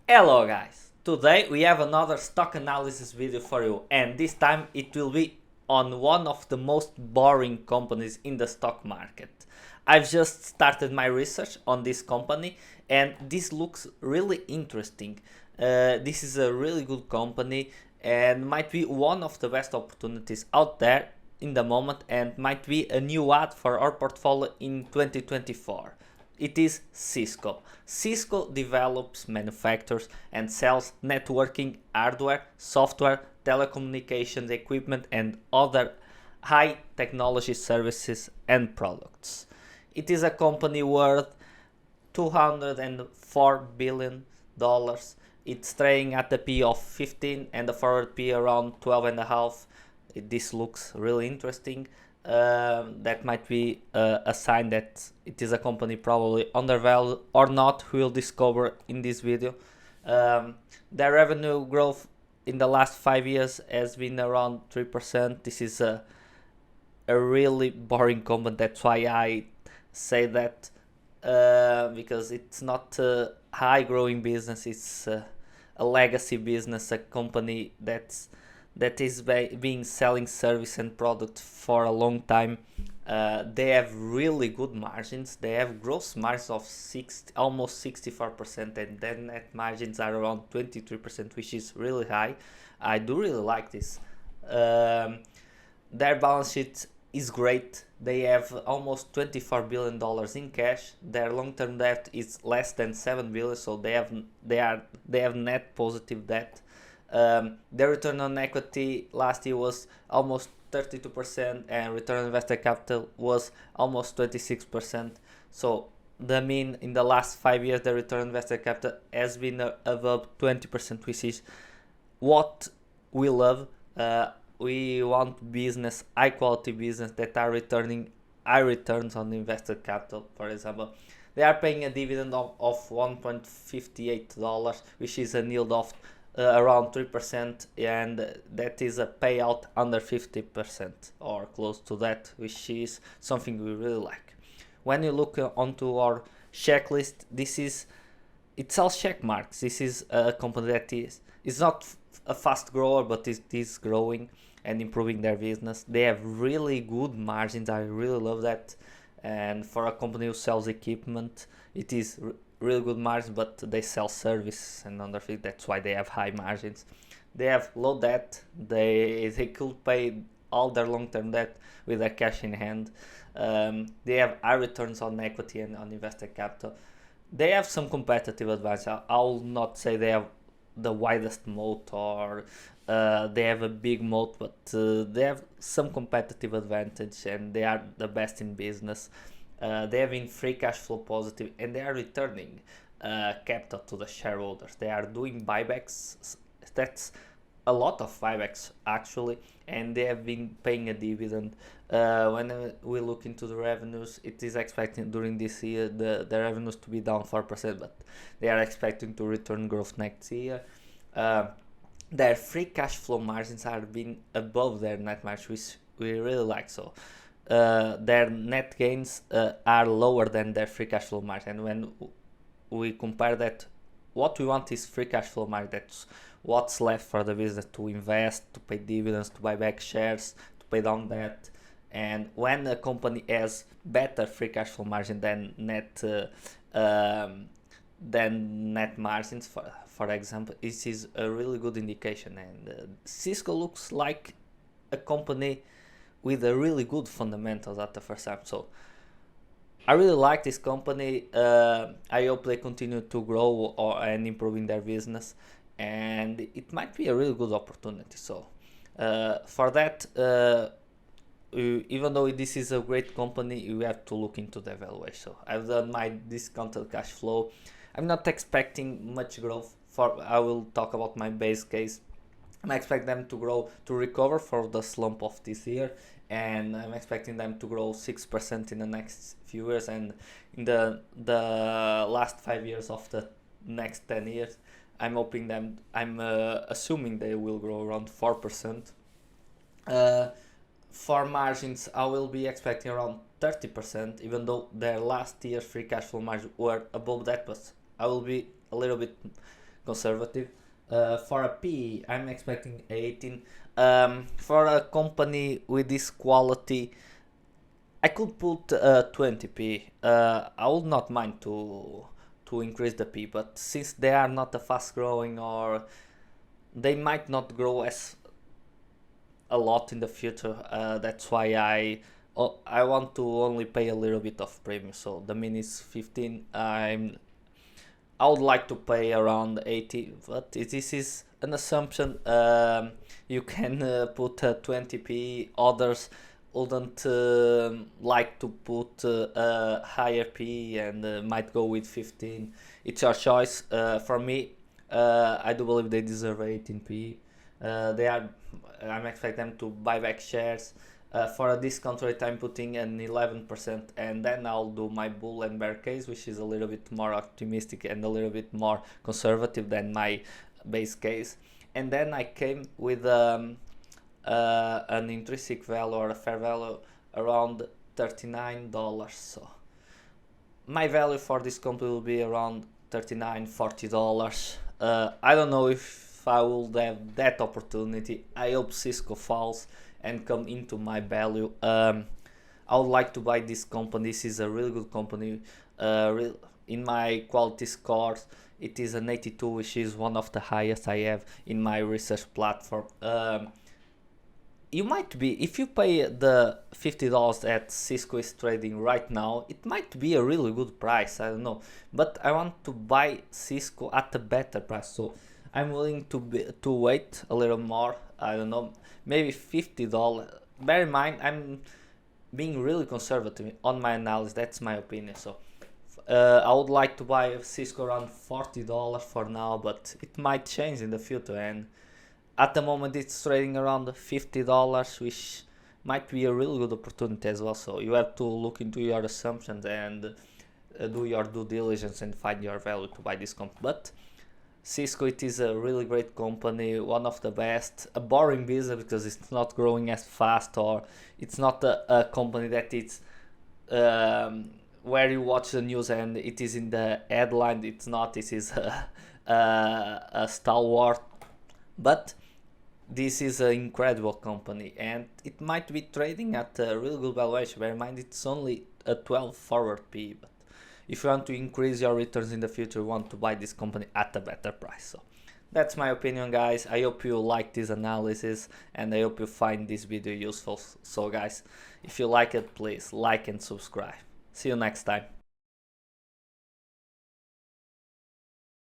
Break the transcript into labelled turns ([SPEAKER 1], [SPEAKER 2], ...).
[SPEAKER 1] Hello guys, today we have another stock analysis video for you, and this time it will be on one of the most boring companies in the stock market. I've just started my research on this company and this looks really interesting. This is a really good company and might be one of the best opportunities out there in the moment and might be a new ad for our portfolio in 2024. It is Cisco. Cisco develops, manufactures, and sells networking hardware, software, telecommunications equipment, and other high technology services and products. It is a company worth $204 billion. It's trading at a P of 15 and a forward P around 12.5. This looks really interesting. That might be a sign that it is a company probably undervalued or not. We'll discover in this video. Their revenue growth in the last 5 years has been around 3%. This is a really boring company. That's why I say that, because it's not a high growing business. It's a legacy business, a company that is being selling service and product for a long time. They have really good margins. They have gross margins of almost 64%, and then net margins are around 23%, which is really high. I do really like this. Their balance sheet is great. They have almost $24 billion in cash. Their long-term debt is less than $7 billion, so they have net positive debt. Their return on equity last year was almost 32%, and return on invested capital was almost 26%. So the mean in the last 5 years, the return on invested capital has been above 20%, which is what we love. We want business, high quality business that are returning high returns on invested capital. For example, they are paying a dividend of $1.58, which is a yield of around 3%, and that is a payout under 50% or close to that, which is something we really like. When you look onto our checklist, it's all check marks. This is a company that is not a fast grower, but it is growing and improving their business. They have really good margins. I really love that. And for a company who sells equipment, it is really good margins, but they sell service and other things. That's why they have high margins. They have low debt. They could pay all their long-term debt with their cash in hand. They have high returns on equity and on invested capital. They have some competitive advantage. I will not say they have the widest moat or they have a big moat, but they have some competitive advantage and they are the best in business. They have been free cash flow positive and they are returning capital to the shareholders. They are doing buybacks. That's a lot of buybacks actually, and they have been paying a dividend. When we look into the revenues, it is expecting during this year the revenues to be down 4%, but they are expecting to return growth next year. Their free cash flow margins are being above their net margin, which we really like. So their net gains are lower than their free cash flow margin. And when we compare that, what we want is free cash flow margin. That's what's left for the business to invest, to pay dividends, to buy back shares, to pay down debt. And when a company has better free cash flow margin than net margins, for example, this is a really good indication. And Cisco looks like a company with a really good fundamentals at the first time. So I really like this company. I hope they continue to grow and improving their business, and it might be a really good opportunity. So for that, even though this is a great company, you have to look into the valuation. So I've done my discounted cash flow. I'm not expecting much growth. I will talk about my base case. I expect them to recover for the slump of this year, and I'm expecting them to grow 6% in the next few years, and in the last 5 years of the next 10 years, I'm assuming they will grow around 4%. For margins, I will be expecting around 30%, even though their last year free cash flow margin were above that, but I will be a little bit conservative. For a P, I'm expecting 18. For a company with this quality, I could put 20p. I would not mind to increase the P, but since they are not a fast growing, or they might not grow as a lot in the future, that's why I want to only pay a little bit of premium. So the min is 15. I would like to pay around 80, but this is an assumption. You can put 20p. Others wouldn't like to put a higher P and might go with 15. It's your choice. For me, I do believe they deserve 18p. I'm expecting them to buy back shares. For a discount rate, I'm putting an 11%, and then I'll do my bull and bear case, which is a little bit more optimistic and a little bit more conservative than my base case. And then I came with an intrinsic value or a fair value around $39. So my value for this company will be around $39-40. I don't know if I will have that opportunity. I hope Cisco falls and come into my value. I would like to buy this company. This is a really good company. In my quality scores, it is an 82, which is one of the highest I have in my research platform. You might be, if you pay the $50 that Cisco is trading right now, it might be a really good price. I don't know, but I want to buy Cisco at a better price, so I'm willing to wait a little more. I don't know, maybe $50. Bear in mind, I'm being really conservative on my analysis. That's my opinion. So I would like to buy Cisco around $40 for now, but it might change in the future. And at the moment, it's trading around $50, which might be a really good opportunity as well. So you have to look into your assumptions and do your due diligence and find your value to buy this company. But Cisco, it is a really great company, one of the best. A boring business because it's not growing as fast, or it's not a company that it's where you watch the news and it is in the headline. It's not. This is a stalwart, but this is an incredible company, and it might be trading at a really good valuation. Bear in mind, it's only a 12 forward P, but if you want to increase your returns in the future, you want to buy this company at a better price. So that's my opinion, guys. I hope you like this analysis, and I hope you find this video useful. So guys, if you like it, please like and subscribe. See you next time.